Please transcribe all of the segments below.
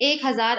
1000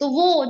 تو وہ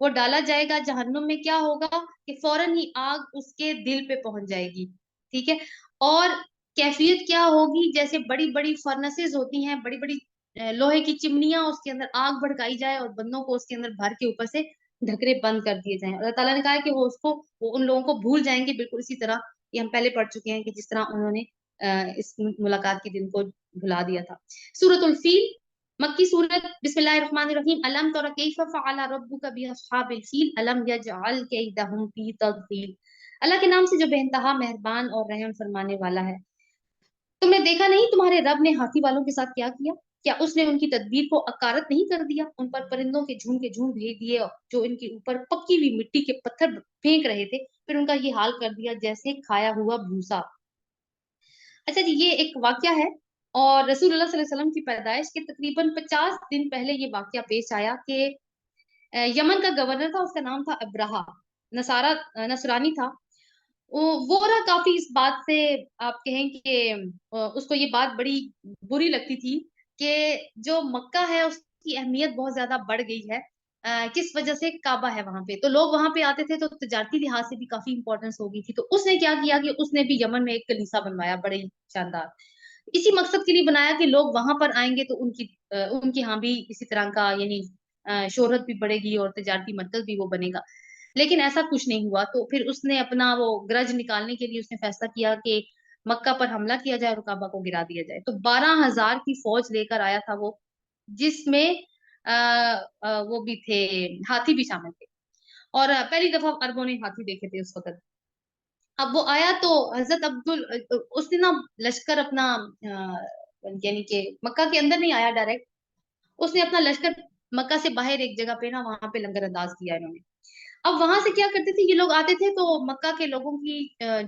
وہ ڈالا جائے گا جہنم میں، کیا ہوگا کہ فوراً ہی آگ اس کے دل پہ پہنچ جائے گی، ٹھیک ہے. اور کیفیت کیا ہوگی، جیسے بڑی بڑی فرنسز ہوتی ہیں، بڑی بڑی لوہے کی چمنیاں، اس کے اندر آگ بھڑکائی جائے اور بندوں کو اس کے اندر بھر کے اوپر سے ڈھکرے بند کر دیے جائیں. اللہ تعالیٰ نے کہا ہے کہ وہ ان لوگوں کو بھول جائیں گے، بالکل اسی طرح یہ ہم پہلے پڑھ چکے ہیں کہ جس طرح انہوں نے اس ملاقات کے دن کو بھلا دیا تھا. سورۃ الفیل مکی سورت. بسم اللہ الرحمن الرحیم. الم تر کیف فعل ربک باصحاب الفیل الم یجعل کیدہم فی تضلیل. اللہ کے نام سے جو بے انتہا مہربان اور رحم فرمانے والا ہے. تم نے دیکھا نہیں تمہارے رب نے ہاتھی والوں کے ساتھ کیا کیا؟ کیا اس نے ان کی تدبیر کو اکارت نہیں کر دیا؟ ان پر پرندوں کے جھنڈ بھیج دیے جو ان کے اوپر پکی ہوئی مٹی کے پتھر پھینک رہے تھے، پھر ان کا یہ حال کر دیا جیسے کھایا ہوا بھوسا. اچھا جی، یہ ایک واقعہ ہے اور رسول اللہ صلی اللہ علیہ وسلم کی پیدائش کے تقریباً 50 دن پہلے یہ واقعہ پیش آیا کہ یمن کا گورنر تھا، اس کا نام تھا ابرہا، نصرانی تھا. وہ رہا کافی اس بات سے، آپ کہیں کہ اس کو یہ بات بڑی بری لگتی تھی کہ جو مکہ ہے اس کی اہمیت بہت زیادہ بڑھ گئی ہے. کس وجہ سے؟ کعبہ ہے وہاں پہ، تو لوگ وہاں پہ آتے تھے، تو تجارتی لحاظ سے بھی کافی امپورٹنس ہو گئی تھی. تو اس نے کیا کیا کہ اس نے بھی یمن میں ایک کلیسا بنوایا بڑے شاندار، اسی مقصد کے لیے بنایا کہ لوگ وہاں پر آئیں گے تو ان کی ہاں بھی اسی طرح کا یعنی شہرت بھی بڑھے گی اور تجارتی مرکز بھی وہ بنے گا. لیکن ایسا کچھ نہیں ہوا. تو پھر اس نے اپنا وہ گرج نکالنے کے لیے اس نے فیصلہ کیا کہ مکہ پر حملہ کیا جائے اور کعبہ کو گرا دیا جائے. تو 12,000 کی فوج لے کر آیا تھا وہ، جس میں وہ بھی تھے، ہاتھی بھی شامل تھے. اور پہلی دفعہ عربوں نے ہاتھی دیکھے تھے اس وقت. اب وہ آیا تو حضرت اس نے نا لشکر اپنا یعنی کہ مکہ کے اندر نہیں آیا ڈائریکٹ، اس نے اپنا لشکر مکہ سے باہر ایک جگہ پہ نا وہاں پہ لنگر انداز کیا انہوں نے. اب وہاں سے کیا کرتے تھے یہ لوگ، آتے تھے تو مکہ کے لوگوں کی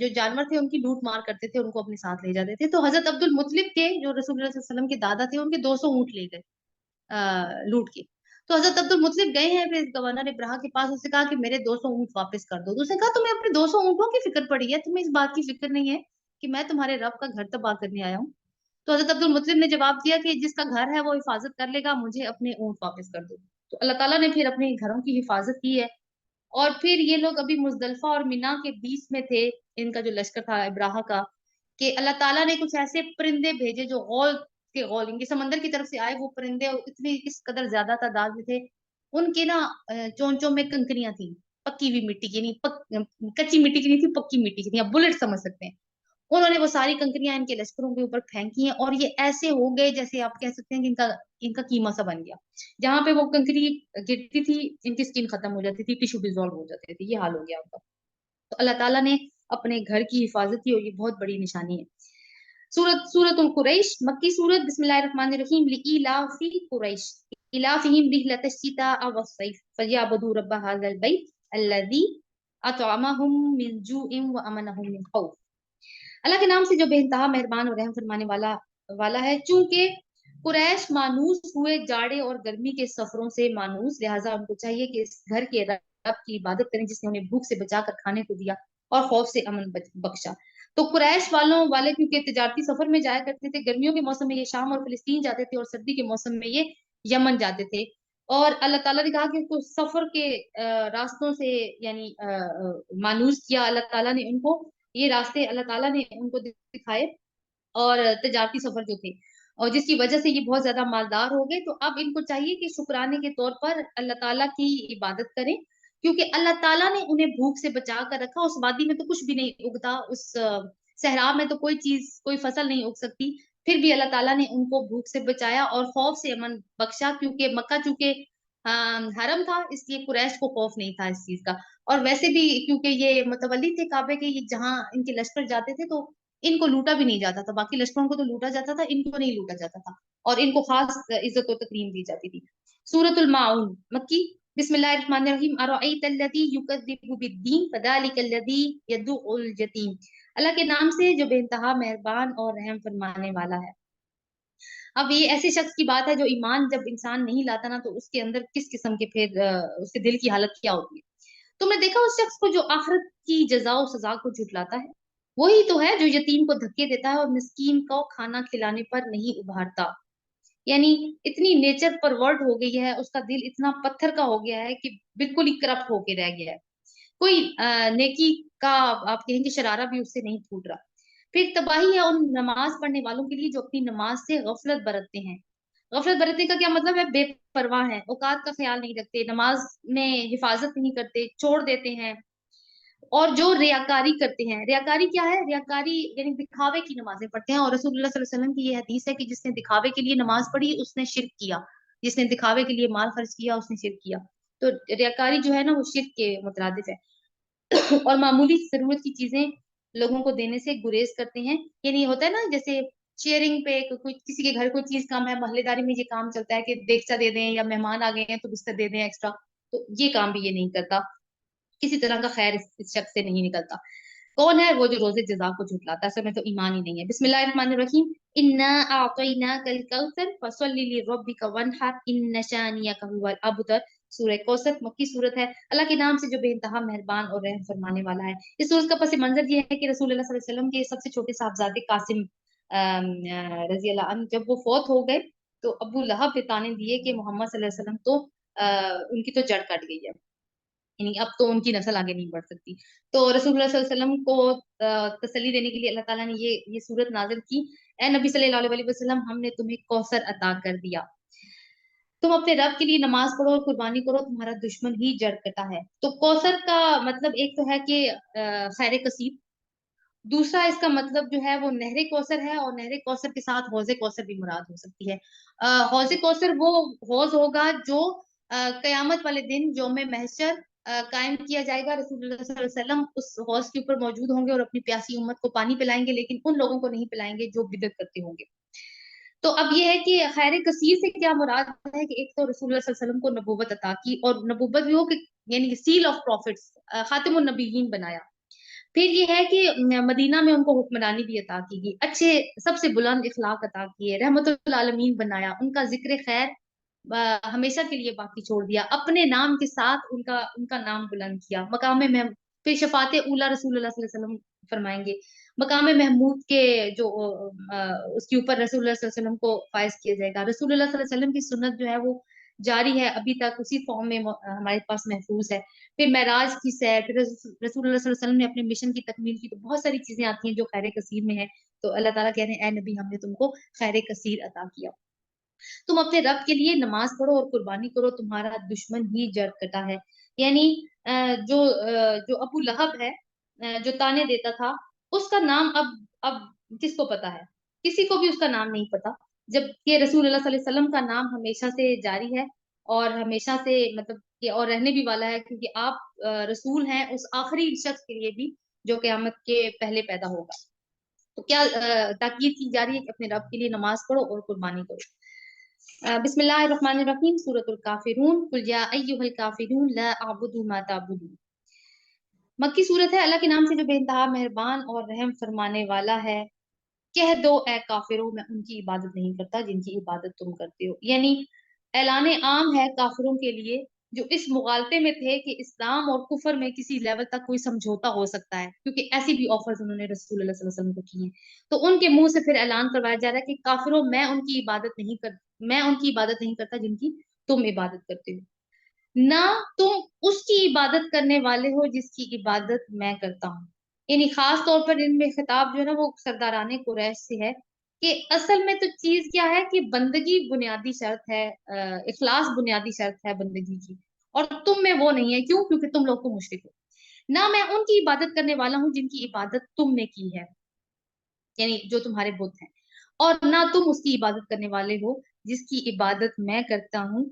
جو جانور تھے ان کی لوٹ مار کرتے تھے، ان کو اپنے ساتھ لے جاتے تھے. تو حضرت عبد المطلب کے جو رسول اللہ صلی اللہ علیہ وسلم کے دادا تھے، ان کے 200 اونٹ لے گئے لوٹ کے. تو حضرت عبد المطلب گئے ہیں پھر گورنر ابراہ کے پاس، اس سے کہا کہ میرے 200 اونٹ واپس کر دو. تو اس نے کہا تمہیں اپنے 200 اونٹوں کی فکر پڑی ہے، تمہیں اس بات کی فکر نہیں ہے کہ میں تمہارے رب کا گھر تباہ کرنے آیا ہوں. تو حضرت عبد المطلب نے جواب دیا کہ جس کا گھر ہے وہ حفاظت کر لے گا، مجھے اپنے اونٹ واپس کر دو. تو اللہ تعالیٰ نے پھر اپنے گھروں کی حفاظت کی ہے. اور پھر یہ لوگ ابھی مزدلفہ اور مینا کے بیچ میں تھے، ان کا جو لشکر تھا ابراہ کا، کہ اللہ تعالیٰ نے کچھ ایسے پرندے بھیجے جو غول ان کے سمندر کی طرف سے آئے. وہ پرندے اتنے اس قدر زیادہ تعداد میں تھے، ان کے نا چونچوں میں کنکریاں تھیں پکی ہوئی مٹی کی، یعنی کچی مٹی کی نہیں تھی، پکی مٹی کی تھی، آپ بلٹ سمجھ سکتے ہیں. انہوں نے وہ ساری کنکریاں ان کے لشکروں کے اوپر پھینکی ہیں اور یہ ایسے ہو گئے جیسے آپ کہہ سکتے ہیں کہ ان کا قیمہ سا بن گیا. جہاں پہ وہ کنکری گرتی تھی ان کی سکین ختم ہو جاتی تھی، ٹیشو ڈیزالو ہو جاتے تھے، یہ حال ہو گیا ان کا. تو اللہ تعالیٰ نے اپنے گھر کی حفاظت کی اور یہ بہت بڑی نشانی ہے. سورت القریش مکی سورت. بسم اللہ الرحمن الرحیم. لإیلاف قریش إیلافہم رحلۃ الشتاء والصیف فلیعبدوا رب ھذا البیت الذی اطعمہم من جوع وآمنہم من خوف. اللہ کے نام سے جو بے انتہا مہربان اور رحم فرمانے والا ہے. چونکہ قریش مانوس ہوئے جاڑے اور گرمی کے سفروں سے مانوس، لہٰذا ان کو چاہیے کہ اس گھر کے رب کی عبادت کریں جس نے انہیں بھوک سے بچا کر کھانے کو دیا اور خوف سے امن بخشا. تو قریش والے کیونکہ تجارتی سفر میں جایا کرتے تھے، گرمیوں کے موسم میں یہ شام اور فلسطین جاتے تھے اور سردی کے موسم میں یہ یمن جاتے تھے. اور اللہ تعالیٰ نے کہا کہ ان کو سفر کے راستوں سے یعنی مانوس کیا. اللہ تعالیٰ نے ان کو یہ راستے اللہ تعالیٰ نے ان کو دکھائے اور تجارتی سفر جو تھے، اور جس کی وجہ سے یہ بہت زیادہ مالدار ہو گئے. تو اب ان کو چاہیے کہ شکرانے کے طور پر اللہ تعالیٰ کی عبادت کریں، کیونکہ اللہ تعالیٰ نے انہیں بھوک سے بچا کر رکھا. اس وادی میں تو کچھ بھی نہیں اگتا، اس صحرا میں تو کوئی فصل نہیں اگ سکتی، پھر بھی اللہ تعالیٰ نے ان کو بھوک سے بچایا اور خوف سے امن بخشا. کیونکہ مکہ چونکہ حرم تھا اس لیے قریش کو خوف نہیں تھا اس چیز کا. اور ویسے بھی کیونکہ یہ متولی تھے کعبے کے، یہ جہاں ان کے لشکر جاتے تھے تو ان کو لوٹا بھی نہیں جاتا تھا، باقی لشکروں کو تو لوٹا جاتا تھا، ان کو نہیں لوٹا جاتا تھا اور ان کو خاص عزت و تکریم دی جاتی تھی. سورۃ الماعون مکی. بسم اللہ الرحمن الرحیم. ارأیت الذی یکذب بالدین فذلک الذی یدع الیتیم. اللہ کے نام سے جو بے انتہا مہربان اور رحم فرمانے والا ہے. اب یہ ایسے شخص کی بات ہے جو ایمان جب انسان نہیں لاتا نا تو اس کے اندر کس قسم کے پھر اس کے دل کی حالت کیا ہوتی ہے. تم نے دیکھا اس شخص کو جو آخرت کی جزا و سزا کو جھٹلاتا ہے؟ وہی تو ہے جو یتیم کو دھکے دیتا ہے اور مسکین کو کھانا کھلانے پر نہیں ابھارتا. یعنی اتنی نیچر پرورٹ ہو گئی ہے، اس کا دل اتنا پتھر کا ہو گیا ہے کہ بالکل ہی کرپٹ ہو کے رہ گیا ہے، کوئی نیکی کا آپ کہیں گے شرارہ بھی اس سے نہیں پھوٹ رہا۔ پھر تباہی ہے ان نماز پڑھنے والوں کے لیے جو اپنی نماز سے غفلت برتتے ہیں۔ غفلت برتنے کا کیا مطلب ہے؟ بے پرواہ ہیں، اوقات کا خیال نہیں رکھتے، نماز میں حفاظت نہیں کرتے، چھوڑ دیتے ہیں، اور جو ریاکاری کرتے ہیں۔ ریاکاری کیا ہے؟ ریاکاری یعنی دکھاوے کی نمازیں پڑھتے ہیں، اور رسول اللہ صلی اللہ علیہ وسلم کی یہ حدیث ہے کہ جس نے دکھاوے کے لیے نماز پڑھی اس نے شرک کیا، جس نے دکھاوے کے لیے مال خرچ کیا اس نے شرک کیا۔ تو ریاکاری جو ہے نا وہ شرک کے مترادف ہے اور معمولی ضرورت کی چیزیں لوگوں کو دینے سے گریز کرتے ہیں۔ یعنی ہوتا ہے نا جیسے شیئرنگ پہ کوئی کسی کے گھر کوئی چیز کم ہے، محلے داری میں یہ کام چلتا ہے کہ دیگچا دے دیں، یا مہمان آ گئے ہیں تو بستر دے دیں ایکسٹرا، تو یہ کام بھی یہ نہیں کرتا، کسی طرح کا خیر اس شخص سے نہیں نکلتا۔ کون ہے وہ؟ جو روزے جزا کو جھٹلاتا ہے، اصل میں تو ایمان ہی نہیں ہے۔ بسم اللہ الرحمن الرحیم، انا اعطیناک الکوثر فصلی لربک وانحر ان شانئک هو الابتر۔ سورہ کوثر مکی صورت ہے، اللہ کے نام سے جو بے انتہا مہربان اور رحم فرمانے والا ہے۔ اس سورت کا پس منظر یہ ہے کہ رسول اللہ صلی اللہ علیہ وسلم کے سب سے چھوٹے صاحبزادے قاسم رضی اللہ عنہ جب وہ فوت ہو گئے تو ابو لہب نے تانے دیے کہ محمد صلی اللہ علیہ وسلم تو ان کی تو جڑ کٹ گئی ہے، یعنی اب تو ان کی نسل آگے نہیں بڑھ سکتی۔ تو رسول اللہ صلی اللہ علیہ وسلم کو تسلی دینے کے لیے اللہ تعالیٰ نے یہ صورت نازل کی، اے نبی صلی اللہ علیہ وسلم ہم نے تمہیں کوثر عطا کر دیا، تم اپنے رب کے لیے نماز پڑھو اور قربانی کرو، تمہارا دشمن ہی جڑ کٹا ہے۔ تو کوثر کا مطلب ایک تو ہے کہ خیر کثیر، دوسرا اس کا مطلب جو ہے وہ نہر کوثر ہے، اور نہر کوثر کے ساتھ حوض کوثر بھی مراد ہو سکتی ہے۔ حوض کوثر وہ حوض ہوگا جو قیامت والے دن یوم محشر قائم کیا جائے گا، رسول اللہ صلی اللہ علیہ وسلم اس حوض کے اوپر موجود ہوں گے اور اپنی پیاسی امت کو پانی پلائیں گے، لیکن ان لوگوں کو نہیں پلائیں گے جو بدعت کرتے ہوں گے۔ تو اب یہ ہے کہ خیر کثیر سے کیا مراد ہے کہ ایک تو رسول اللہ صلی اللہ علیہ وسلم کو نبوت عطا کی، اور نبوت بھی ہو کہ یعنی سیل آف پروفٹس، خاتم النبیین بنایا۔ پھر یہ ہے کہ مدینہ میں ان کو حکمرانی بھی عطا کی گئی، اچھے سب سے بلند اخلاق عطا کیے، رحمت العالمین بنایا، ان کا ذکر خیر ہمیشہ کے لیے باقی چھوڑ دیا، اپنے نام کے ساتھ ان کا نام بلند کیا، مقام میں پھر شفاعت اولا رسول اللہ صلی اللہ علیہ وسلم فرمائیں گے، مقام محمود کے جو اس کے اوپر رسول اللہ صلی اللہ علیہ وسلم کو فائز کیا جائے گا۔ رسول اللہ صلی اللہ علیہ وسلم کی سنت جو ہے وہ جاری ہے، ابھی تک اسی فارم میں ہمارے پاس محفوظ ہے۔ پھر معراج کی سیر، پھر رسول اللہ صلی اللہ علیہ وسلم نے اپنے مشن کی تکمیل کی، تو بہت ساری چیزیں آتی ہیں جو خیر کثیر میں ہے۔ تو اللہ تعالیٰ کہہ رہے ہیں اے نبی ہم نے تم کو خیر کثیر عطا کیا، تم اپنے رب کے لیے نماز پڑھو اور قربانی کرو، تمہارا دشمن ہی جڑ کٹا ہے۔ یعنی جو ابو لہب ہے جو تانے دیتا تھا، اس کا نام اب کس کو پتا ہے؟ کسی کو بھی اس کا نام نہیں پتا، جبکہ رسول اللہ صلی اللہ علیہ وسلم کا نام ہمیشہ سے جاری ہے، اور ہمیشہ سے مطلب کہ اور رہنے بھی والا ہے، کیونکہ آپ رسول ہیں اس آخری شخص کے لیے بھی جو قیامت کے پہلے پیدا ہوگا۔ تو کیا تاکید کی جا رہی ہے کہ اپنے رب کے لیے نماز پڑھو اور قربانی کرو۔ بسم اللہ الرحمن الرحیم، سورۃ الکافرون، قل یا ایھا الکافرون لا اعبد ما تعبدون۔ مکی صورت ہے، اللہ کے نام سے جو بے انتہا مہربان اور رحم فرمانے والا ہے۔ کہہ دو اے کافروں میں ان کی عبادت نہیں کرتا جن کی عبادت تم کرتے ہو۔ یعنی اعلان عام ہے کافروں کے لیے جو اس مغالطے میں تھے کہ اسلام اور کفر میں کسی لیول تک کوئی سمجھوتا ہو سکتا ہے، کیونکہ ایسی بھی آفرز انہوں نے رسول اللہ صلی اللہ علیہ وسلم کو کی ہیں۔ تو ان کے منہ سے پھر اعلان کروایا جا رہا ہے کہ کافروں میں ان کی عبادت نہیں کرتا جن کی تم عبادت کرتے ہو، نہ تم اس کی عبادت کرنے والے ہو جس کی عبادت میں کرتا ہوں۔ یعنی خاص طور پر ان میں خطاب جو ہے نا وہ سرداران قریش سے ہے کہ اصل میں تو چیز کیا ہے کہ بندگی بنیادی شرط ہے، اخلاص بنیادی شرط ہے بندگی کی، اور تم میں وہ نہیں ہے۔ کیوں؟ کیونکہ تم لوگ تو مشرک ہو۔ نہ میں ان کی عبادت کرنے والا ہوں جن کی عبادت تم نے کی ہے، یعنی جو تمہارے بت ہیں، اور نہ تم اس کی عبادت کرنے والے ہو جس کی عبادت میں کرتا ہوں۔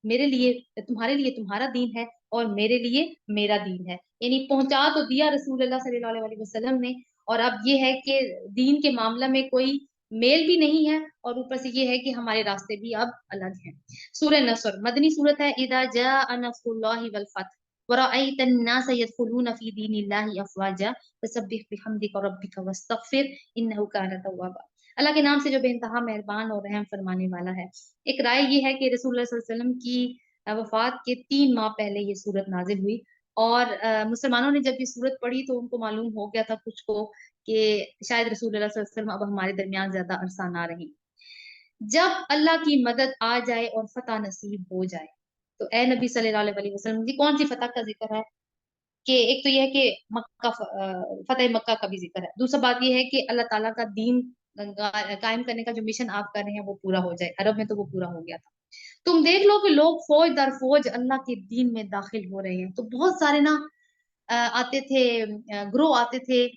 میرے لیے تمہارے لیے تمہارا دین ہے اور میرے لیے میرا دین ہے۔ یعنی پہنچا تو دیا رسول اللہ صلی اللہ علیہ وسلم نے، اور اب یہ ہے کہ دین کے معاملہ میں کوئی میل بھی نہیں ہے، اور اوپر سے یہ ہے کہ ہمارے راستے بھی اب الگ ہیں۔ سورہ نصر مدنی صورت ہے، اذا جاء نصر اللہ والفتح ورأيت الناس يدخلون في دين الله افواجا فسبح بحمدك ربك واستغفر انه كان توابا۔ اللہ کے نام سے جو بے انتہا مہربان اور رحم فرمانے والا ہے۔ ایک رائے یہ ہے کہ رسول اللہ صلی اللہ علیہ وسلم کی وفات کے 3 ماہ پہلے یہ صورت نازل ہوئی، اور مسلمانوں نے جب یہ صورت پڑھی تو ان کو معلوم ہو گیا تھا کچھ کو کہ شاید رسول اللہ صلی اللہ علیہ وسلم اب ہمارے درمیان زیادہ عرصہ نہ رہیں۔ جب اللہ کی مدد آ جائے اور فتح نصیب ہو جائے۔ تو اے نبی صلی اللہ علیہ وسلم جی، کون سی فتح کا ذکر ہے؟ کہ ایک تو یہ ہے کہ مکہ فتح مکہ کا بھی ذکر ہے، دوسرا بات یہ ہے کہ اللہ تعالیٰ کا دین قائم کرنے کا جو مشن آپ کر رہے ہیں وہ پورا ہو جائے۔ عرب میں تو وہ پورا ہو گیا تھا۔ تم دیکھ لو کہ لوگ فوج در فوج اللہ کے دین میں داخل ہو رہے ہیں، تو بہت سارے نا آتے تھے، گروہ آتے تھے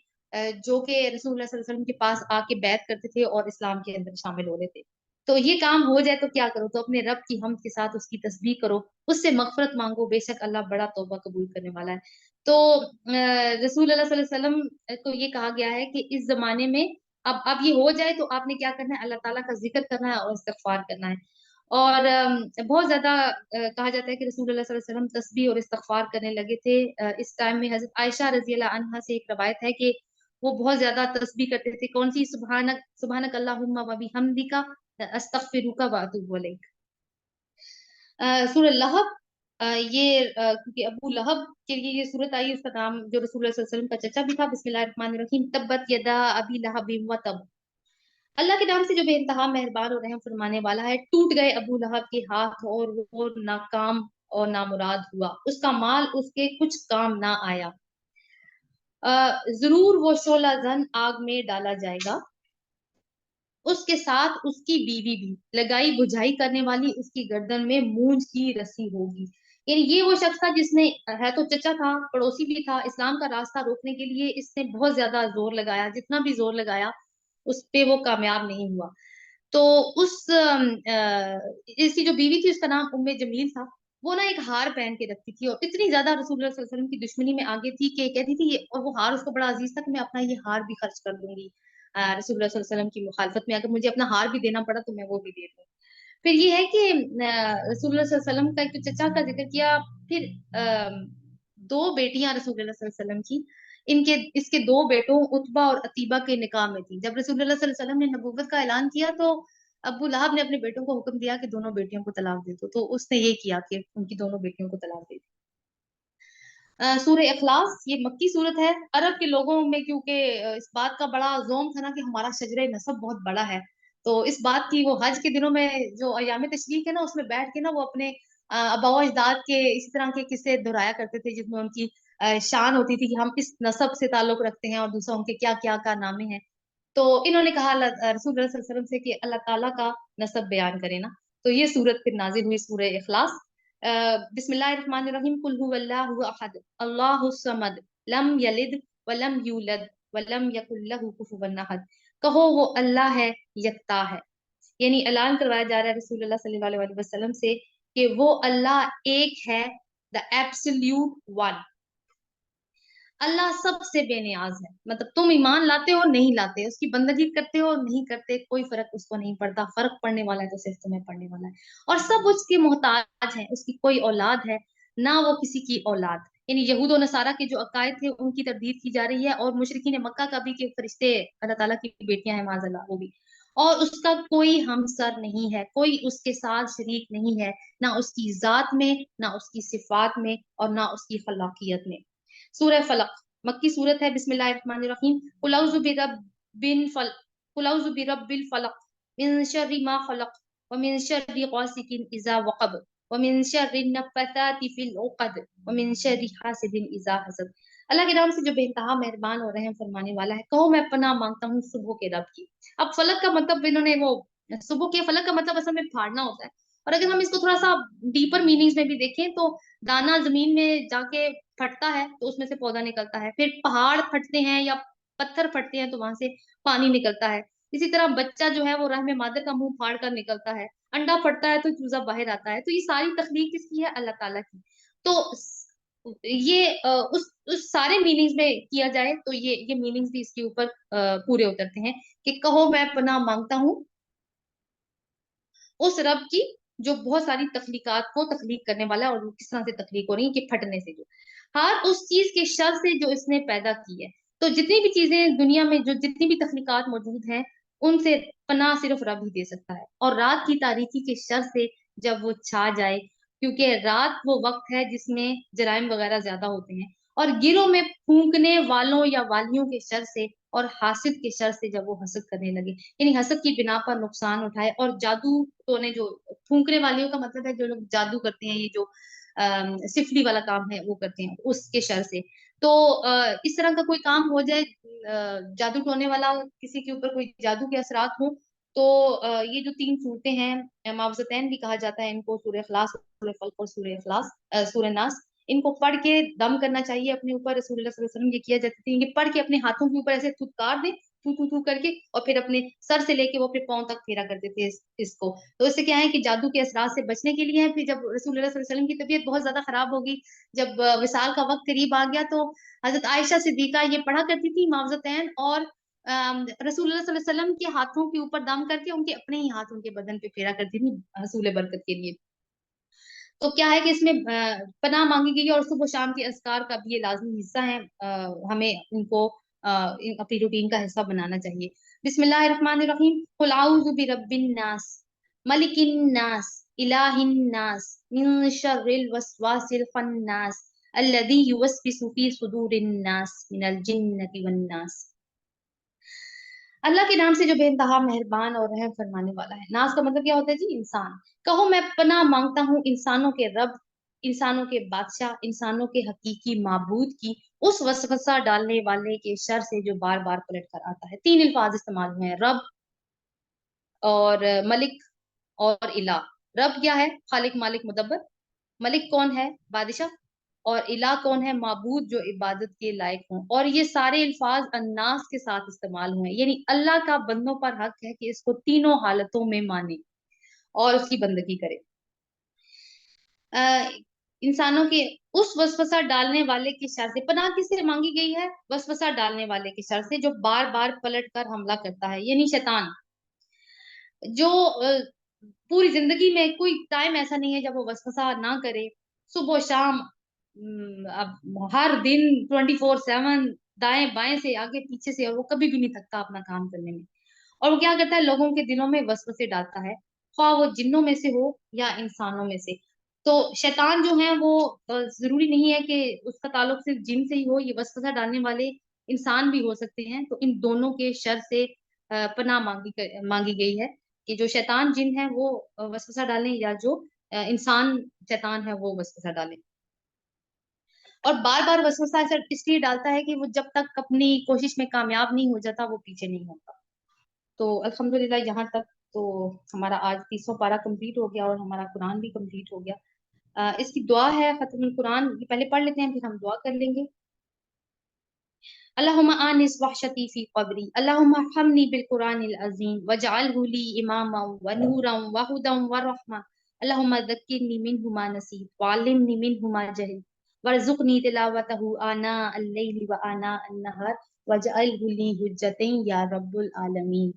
جو کہ رسول اللہ صلی اللہ علیہ وسلم کے پاس آ کے بیعت کرتے تھے اور اسلام کے اندر شامل ہو رہے تھے۔ تو یہ کام ہو جائے تو کیا کرو، تو اپنے رب کی حمد کے ساتھ اس کی تسبیح کرو، اس سے مغفرت مانگو، بے شک اللہ بڑا توبہ قبول کرنے والا ہے۔ تو رسول اللہ صلی اللہ علیہ وسلم کو یہ کہا گیا ہے کہ اس زمانے میں اب یہ ہو جائے تو آپ نے کیا کرنا ہے، اللہ تعالیٰ کا ذکر کرنا ہے اور استغفار کرنا ہے۔ اور بہت زیادہ کہا جاتا ہے کہ رسول اللہ صلی اللہ علیہ وسلم تسبیح اور استغفار کرنے لگے تھے۔ اس ٹائم میں حضرت عائشہ رضی اللہ عنہا سے ایک روایت ہے کہ وہ بہت زیادہ تسبیح کرتے تھے، کون سی؟ سبحانک اللہم و بحمدک استغفرک و اتوب الیک۔ سورہ لہب، یہ کیونکہ ابو لہب کے لیے یہ صورت آئی، اس کا نام جو رسول اللہ صلی اللہ علیہ وسلم کا چچا بھی تھا۔ بسم اللہ الرحمن الرحیم، تبت یدا ابی لہب و تب۔ اللہ کے نام سے جو بے انتہا مہربان اور رحم فرمانے والا ہے۔ ٹوٹ گئے ابو لہب کے ہاتھ اور وہ ناکام اور نامراد ہوا، اس کا مال اس کے کچھ کام نہ آیا۔ ضرور وہ شعلہ زن آگ میں ڈالا جائے گا، اس کے ساتھ اس کی بیوی بھی، لگائی بجھائی کرنے والی اس کی گردن میں مونج کی رسی ہوگی۔ یعنی یہ وہ شخص تھا جس نے، ہے تو چچا تھا، پڑوسی بھی تھا، اسلام کا راستہ روکنے کے لیے اس نے بہت زیادہ زور لگایا، جتنا بھی زور لگایا اس پہ وہ کامیاب نہیں ہوا۔ تو اس کی جو بیوی تھی اس کا نام ام جمیل تھا، وہ نا ایک ہار پہن کے رکھتی تھی اور اتنی زیادہ رسول اللہ صلی اللہ علیہ وسلم کی دشمنی میں آگے تھی کہ کہتی تھی اور وہ ہار اس کو بڑا عزیز تھا کہ میں اپنا یہ ہار بھی خرچ کر دوں گی رسول اللہ صلی اللہ علیہ وسلم کی مخالفت میں، اگر مجھے اپنا ہار بھی دینا پڑا تو میں وہ بھی دے دوں۔ پھر یہ ہے کہ رسول اللہ صلی اللہ علیہ وسلم کا ایک چچا کا ذکر کیا، پھر دو بیٹیاں رسول اللہ صلی اللہ علیہ وسلم کی، اس کے دو بیٹوں عتبہ اور عتیبہ کے نکاح میں تھی۔ جب رسول اللہ صلی اللہ علیہ وسلم نے نبوت کا اعلان کیا تو ابو لہب نے اپنے بیٹوں کو حکم دیا کہ دونوں بیٹیوں کو طلاق دے دو، تو اس نے یہ کیا کہ ان کی دونوں بیٹیوں کو طلاق دے دی۔ سورہ اخلاص یہ مکی صورت ہے۔ عرب کے لوگوں میں کیونکہ اس بات کا بڑا زوم تھا نا کہ ہمارا شجرہ نسب بہت بڑا ہے، تو اس بات کی وہ حج کے دنوں میں جو ایام تشریق ہے نا اس میں بیٹھ کے نا وہ اپنے آباء و اجداد کے اسی طرح کے قصے دہرایا کرتے تھے، جس میں ان کی شان ہوتی تھی کہ ہم اس نسب سے تعلق رکھتے ہیں اور دوسرا ان کے کیا کیا کارنامے ہیں۔ تو انہوں نے کہا رسول اللہ صلی اللہ علیہ وسلم سے کہ اللہ تعالیٰ کا نسب بیان کرے نا، تو یہ صورت پھر نازل ہوئی، سورہ اخلاص۔ بسم اللہ الرحمن الرحیم، قل هو اللہ احد اللہ الصمد لم یلد ولم یولد ولم یکن لہ کفوا احد۔ کہو وہ اللہ ہے، یکتا ہے، یعنی اعلان کروایا جا رہا ہے رسول اللہ صلی اللہ علیہ وسلم سے کہ وہ اللہ ایک ہے، the absolute one۔ اللہ سب سے بے نیاز ہے، مطلب تم ایمان لاتے ہو نہیں لاتے، اس کی بندگی کرتے ہو نہیں کرتے، کوئی فرق اس کو نہیں پڑتا، فرق پڑنے والا ہے تو صرف تمہیں پڑنے والا ہے، اور سب اس کے محتاج ہیں، اس کی کوئی اولاد ہے نہ وہ کسی کی اولاد۔ یعنی یہود و نصارہ کے جو عقائد تھے ان کی تردید کی جا رہی ہے، اور مشرکین مکہ کا بھی کہ فرشتے اللہ تعالیٰ کی بیٹیاں ہیں معاذ اللہ، وہ بھی، اور اس کا کوئی ہمسر نہیں ہے، کوئی اس کے ساتھ شریک نہیں ہے، نہ اس کی ذات میں، نہ اس کی صفات میں، اور نہ اس کی خلاقیت میں۔ سورہ فلق مکی صورت ہے۔ بسم اللہ الرحمن الرحیم، قل اعوذ برب الفلق من شر ما خلق ومن شر غاسق اذا وقب ومن شر النفاثات في العقد ومن شر حاسد اذا حسد۔ اللہ کے نام سے جو بے انتہا مہربان اور رحم فرمانے والا ہے، کہو میں پناہ مانگتا ہوں صبح کے رب کی۔ اب فلق کا مطلب انہوں نے وہ صبح کے فلق کا مطلب اصل میں پھاڑنا ہوتا ہے، اور اگر ہم اس کو تھوڑا سا ڈیپر میننگز میں بھی دیکھیں تو دانا زمین میں جا کے پھٹتا ہے تو اس میں سے پودا نکلتا ہے، پھر پہاڑ پھٹتے ہیں یا پتھر پھٹتے ہیں تو وہاں سے پانی نکلتا ہے، اسی طرح بچہ جو ہے وہ رحم مادر کا منہ پھاڑ کر نکلتا ہے، انڈا پھٹتا ہے تو چوزا باہر آتا ہے، تو یہ ساری تخلیق کس کی ہے؟ اللہ تعالیٰ کی۔ تو یہ اس سارے میننگز میں کیا جائے تو یہ میننگز بھی اس کے اوپر پورے اترتے ہیں کہ کہو میں پناہ مانگتا ہوں اس رب کی جو بہت ساری تخلیقات کو تخلیق کرنے والا ہے، اور کس طرح سے تخلیق ہو رہی ہے کہ پھٹنے سے، جو ہر اس چیز کے شر سے جو اس نے پیدا کی ہے۔ تو جتنی بھی چیزیں دنیا میں جو جتنی بھی تخلیقات موجود ہیں ان سے پناہ صرف رب ہی دے سکتا ہے، اور رات کی تاریکی کے شر سے جب وہ چھا جائے، کیونکہ رات وہ وقت ہے جس میں جرائم وغیرہ زیادہ ہوتے ہیں، اور گروہ میں پھونکنے والوں یا والیوں کے شر سے اور حاسد کے شر سے جب وہ حسد کرنے لگے، یعنی حسد کی بنا پر نقصان اٹھائے، اور جادو تونے جو پھونکنے والیوں کا مطلب ہے جو لوگ جادو کرتے ہیں، یہ جو سفلی والا کام ہے وہ کرتے ہیں، اس کے شر سے۔ تو اس طرح کا کوئی کام ہو جائے، جادو ٹونے والا کسی کے اوپر کوئی جادو کے اثرات ہوں، تو یہ جو 3 صورتیں ہیں، معوذتین بھی کہا جاتا ہے ان کو، سورہ اخلاص، سورہ فلق اور سورہ ناس، ان کو پڑھ کے دم کرنا چاہیے اپنے اوپر۔ رسول اللہ صلی اللہ علیہ وسلم یہ کیا جاتا تھا، یہ پڑھ کے اپنے ہاتھوں کے اوپر ایسے تھتکار دیں، تھو کر کے، اور پھر اپنے سر سے لے کے وہ اپنے پاؤں تک پھیرا کرتے تھے اس کو۔ تو اس سے کیا ہے کہ جادو کے اثرات سے بچنے کے لیے ہے۔ پھر جب رسول اللہ صلی اللہ علیہ وسلم کی طبیعت بہت زیادہ خراب ہوگی، جب وصال کا وقت قریب آ گیا، تو حضرت عائشہ صدیقہ یہ پڑھا کرتی تھی معوذتین، اور رسول اللہ صلی اللہ علیہ وسلم کے ہاتھوں کے اوپر دم کر کے ان کے اپنے ہی ہاتھ ان کے بدن پہ پھیرا کرتی تھی حصول برکت کے لیے۔ تو کیا ہے کہ اس میں پناہ مانگی گئی ہے، اور صبح و شام کے اذکار کا بھی یہ لازمی حصہ ہے، ہمیں ان کو اپنی روٹین کا حصہ بنانا چاہیے۔ بسم اللہ الرحمن الرحیم، قل اعوذ برب الناس، ملک الناس، الہ الناس، من شر الوسواس الخناس، الذی یوسوس فی صدور الناس من الجنۃ والناس۔ اللہ کے نام سے جو بے انتہا مہربان اور رحم فرمانے والا ہے۔ ناس کا مطلب کیا ہوتا ہے جی؟ انسان۔ کہو میں پناہ مانگتا ہوں انسانوں کے رب، انسانوں کے بادشاہ، انسانوں کے حقیقی معبود کی اس وسوسہ ڈالنے والے کے شر سے جو بار بار پلٹ کر آتا ہے۔ 3 الفاظ استعمال ہوئے ہیں، رب اور ملک اور الہ۔ رب کیا ہے؟ خالق، مالک، مدبر۔ ملک کون ہے؟ بادشاہ۔ اور الہ کون ہے؟ معبود جو عبادت کے لائق ہوں۔ اور یہ سارے الفاظ الناس کے ساتھ استعمال ہوئے ہیں، یعنی اللہ کا بندوں پر حق ہے کہ اس کو تینوں حالتوں میں مانے اور اس کی بندگی کرے۔ انسانوں کے اس وسوسہ ڈالنے والے کی شر سے پناہ کس سے مانگی گئی ہے؟ وسوسہ ڈالنے والے کی شر سے جو بار بار پلٹ کر حملہ کرتا ہے، یعنی شیطان، جو پوری زندگی میں کوئی ٹائم ایسا نہیں ہے جب وہ وسوسہ نہ کرے، صبح و شام، اب ہر دن 24/7، دائیں بائیں سے، آگے پیچھے سے، اور وہ کبھی بھی نہیں تھکتا اپنا کام کرنے میں۔ اور وہ کیا کرتا ہے؟ لوگوں کے دلوں میں وسوسے ڈالتا ہے، خواہ وہ جنوں میں سے ہو یا انسانوں میں سے۔ تو شیطان جو ہے وہ ضروری نہیں ہے کہ اس کا تعلق صرف جن سے ہی ہو، یہ وسوسہ ڈالنے والے انسان بھی ہو سکتے ہیں۔ تو ان دونوں کے شر سے پناہ مانگی گئی ہے، کہ جو شیطان جن ہے وہ وسوسہ ڈالیں، یا جو انسان شیطان ہے وہ وسوسہ ڈالیں۔ اور بار بار وسوسہ ایسا اس لیے ڈالتا ہے کہ وہ جب تک اپنی کوشش میں کامیاب نہیں ہو جاتا وہ پیچھے نہیں ہوتا۔ تو الحمدللہ یہاں تک تو ہمارا آج 30واں پارہ کمپلیٹ ہو گیا، اور ہمارا قرآن بھی کمپلیٹ ہو گیا۔ اس کی دعا ہے ختم القرآن، یہ پہلے پڑھ لیتے ہیں پھر ہم دعا کر لیں گے۔ اللہم آنس وحشتی فی قبری، اللہم ارحمنی بالقرآن العظیم واجعلہ لی اماما ونورا وہدا ورحمہ، اللہم ذکرنی منہ ما نسیت وعلمنی منہ ما جہلت وارزقنی تلاوتہ آناء اللیل وآناء النہار واجعلہ لی حجۃ یا رب العالمین۔